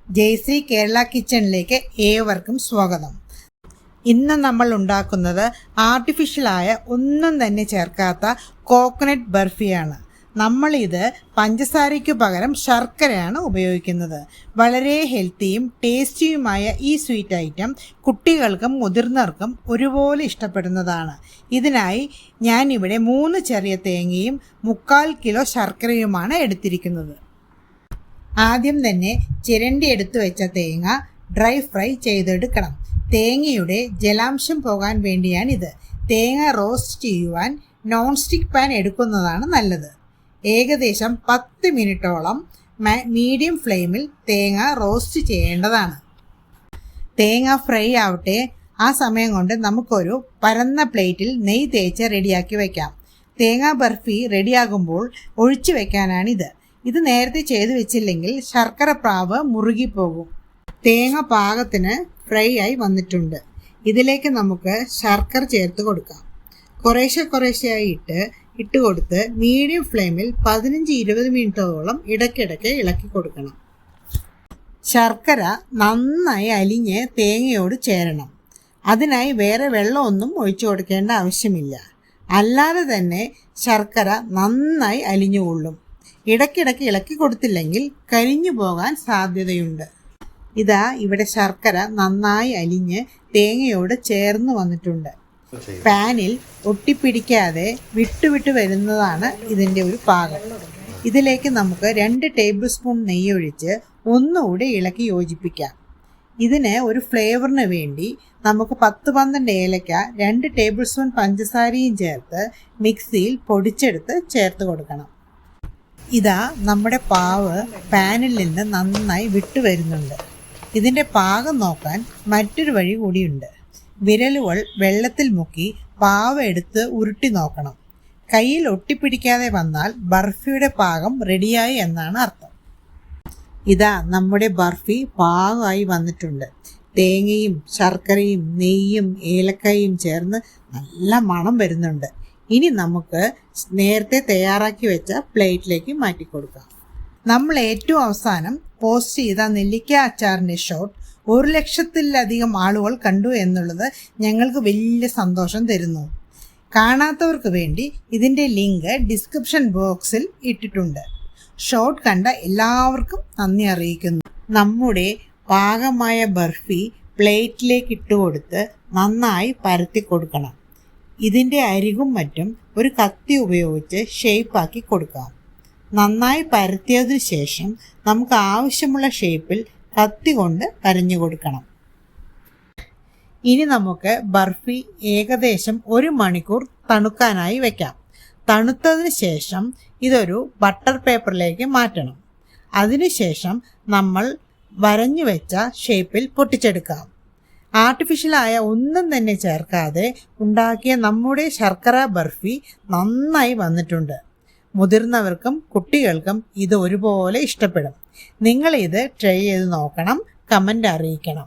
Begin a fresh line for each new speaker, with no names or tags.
ജയശ്രീ കേരള കിച്ചണിലേക്ക് ഏവർക്കും സ്വാഗതം. ഇന്ന് നമ്മൾ ഉണ്ടാക്കുന്നത് ആർട്ടിഫിഷ്യലായ ഒന്നും തന്നെ ചേർക്കാത്ത കോക്കനട്ട് ബർഫിയാണ്. നമ്മളിത് പഞ്ചസാരയ്ക്ക് പകരം ശർക്കരയാണ് ഉപയോഗിക്കുന്നത്. വളരെ ഹെൽത്തിയും ടേസ്റ്റിയുമായ ഈ സ്വീറ്റ് ഐറ്റം കുട്ടികൾക്കും മുതിർന്നവർക്കും ഒരുപോലെ ഇഷ്ടപ്പെടുന്നതാണ്. ഇതിനായി ഞാനിവിടെ 3 ചെറിയ തേങ്ങയും 3/4 കിലോ ശർക്കരയുമാണ് എടുത്തിരിക്കുന്നത്. ആദ്യം തന്നെ ചിരണ്ടി എടുത്തു വെച്ച തേങ്ങ ഡ്രൈ ഫ്രൈ ചെയ്തെടുക്കണം. തേങ്ങയുടെ ജലാംശം പോകാൻ വേണ്ടിയാണിത്. തേങ്ങ റോസ്റ്റ് ചെയ്യുവാൻ നോൺ സ്റ്റിക്ക് പാൻ എടുക്കുന്നതാണ് നല്ലത്. ഏകദേശം 10 മിനിറ്റോളം മീഡിയം ഫ്ലെയിമിൽ തേങ്ങ റോസ്റ്റ് ചെയ്യേണ്ടതാണ്. തേങ്ങ ഫ്രൈ ആവട്ടെ. ആ സമയം കൊണ്ട് നമുക്കൊരു പരന്ന പ്ലേറ്റിൽ നെയ്യ് തേച്ച് റെഡിയാക്കി വയ്ക്കാം. തേങ്ങ ബർഫി റെഡിയാകുമ്പോൾ ഒഴിച്ചു വെക്കാനാണിത്. ഇത് നേരത്തെ ചെയ്തു വെച്ചില്ലെങ്കിൽ ശർക്കര പ്രാവ് മുറുകിപ്പോകും. തേങ്ങ പാകത്തിന് ഫ്രൈ ആയി വന്നിട്ടുണ്ട്. ഇതിലേക്ക് നമുക്ക് ശർക്കര ചേർത്ത് കൊടുക്കാം. കുറേശ്ശെയായി ഇട്ട് കൊടുത്ത് മീഡിയം ഫ്ലെയിമിൽ 15-20 മിനിറ്റോളം ഇടയ്ക്കിടയ്ക്ക് ഇളക്കി കൊടുക്കണം. ശർക്കര നന്നായി അലിഞ്ഞ് തേങ്ങയോട് ചേരണം. അതിനായി വേറെ വെള്ളമൊന്നും ഒഴിച്ചു കൊടുക്കേണ്ട ആവശ്യമില്ല. അല്ലാതെ തന്നെ ശർക്കര നന്നായി അലിഞ്ഞുകൊള്ളും. ഇടയ്ക്കിടയ്ക്ക് ഇളക്കി കൊടുത്തില്ലെങ്കിൽ കരിഞ്ഞു പോകാൻ സാധ്യതയുണ്ട്. ഇതാ ഇവിടെ ശർക്കര നന്നായി അലിഞ്ഞ് തേങ്ങയോട് ചേർന്ന് വന്നിട്ടുണ്ട്. പാനിൽ ഒട്ടിപ്പിടിക്കാതെ വിട്ടുവിട്ട് വരുന്നതാണ് ഇതിൻ്റെ ഒരു പാകം. ഇതിലേക്ക് നമുക്ക് 2 ടേബിൾ സ്പൂൺ നെയ്യ് ഒഴിച്ച് ഒന്നുകൂടി ഇളക്കി യോജിപ്പിക്കാം. ഇതിന് ഒരു ഫ്ലേവറിന് വേണ്ടി നമുക്ക് 10-12 ഏലക്ക 2 ടേബിൾ സ്പൂൺ പഞ്ചസാരയും ചേർത്ത് മിക്സിയിൽ പൊടിച്ചെടുത്ത് ചേർത്ത് കൊടുക്കണം. ഇതാ നമ്മുടെ പാവ് പാനിൽ നിന്ന് നന്നായി വിട്ടു വരുന്നുണ്ട്. ഇതിൻ്റെ പാകം നോക്കാൻ മറ്റൊരു വഴി കൂടിയുണ്ട്. വിരലുകൾ വെള്ളത്തിൽ മുക്കി പാവ് എടുത്ത് ഉരുട്ടി നോക്കണം. കയ്യിൽ ഒട്ടിപ്പിടിക്കാതെ വന്നാൽ ബർഫിയുടെ പാകം റെഡിയായി എന്നാണ് അർത്ഥം. ഇതാ നമ്മുടെ ബർഫി പാകമായി വന്നിട്ടുണ്ട്. തേങ്ങയും ശർക്കരയും നെയ്യും ഏലക്കയും ചേർന്ന് നല്ല മണം വരുന്നുണ്ട്. ഇനി നമുക്ക് നേരത്തെ തയ്യാറാക്കി വെച്ച പ്ലേറ്റിലേക്ക് മാറ്റി കൊടുക്കാം. നമ്മൾ ഏറ്റവും അവസാനം പോസ്റ്റ് ചെയ്ത നെല്ലിക്ക അച്ചാറിൻ്റെ ഷോട്ട് 1 ലക്ഷത്തിലധികം ആളുകൾ കണ്ടു എന്നുള്ളത് ഞങ്ങൾക്ക് വലിയ സന്തോഷം തരുന്നു. കാണാത്തവർക്ക് വേണ്ടി ഇതിൻ്റെ ലിങ്ക് ഡിസ്ക്രിപ്ഷൻ ബോക്സിൽ ഇട്ടിട്ടുണ്ട്. ഷോട്ട് കണ്ട എല്ലാവർക്കും നന്ദി അറിയിക്കുന്നു. നമ്മുടെ പാകമായ ബർഫി പ്ലേറ്റിലേക്ക് ഇട്ടുകൊടുത്ത് നന്നായി പരത്തി കൊടുക്കണം. ഇതിൻ്റെ അരികും മറ്റും ഒരു കത്തി ഉപയോഗിച്ച് ഷേപ്പാക്കി കൊടുക്കാം. നന്നായി പരത്തിയതിനു ശേഷം നമുക്ക് ആവശ്യമുള്ള ഷേപ്പിൽ കത്തി കൊണ്ട് വരഞ്ഞു കൊടുക്കണം. ഇനി നമുക്ക് ബർഫി ഏകദേശം 1 മണിക്കൂർ തണുക്കാനായി വയ്ക്കാം. തണുത്തതിന് ശേഷം ഇതൊരു ബട്ടർ പേപ്പറിലേക്ക് മാറ്റണം. അതിനുശേഷം നമ്മൾ വരഞ്ഞു വെച്ച ഷേപ്പിൽ പൊട്ടിച്ചെടുക്കാം. ആർട്ടിഫിഷ്യലായ ഒന്നും തന്നെ ചേർക്കാതെ ഉണ്ടാക്കിയ നമ്മുടെ ശർക്കര ബർഫി നന്നായി വന്നിട്ടുണ്ട്. മുതിർന്നവർക്കും കുട്ടികൾക്കും ഇത് ഒരുപോലെ ഇഷ്ടപ്പെടും. നിങ്ങളിത് ട്രൈ ചെയ്ത് നോക്കണം. കമൻ്റ് അറിയിക്കണം.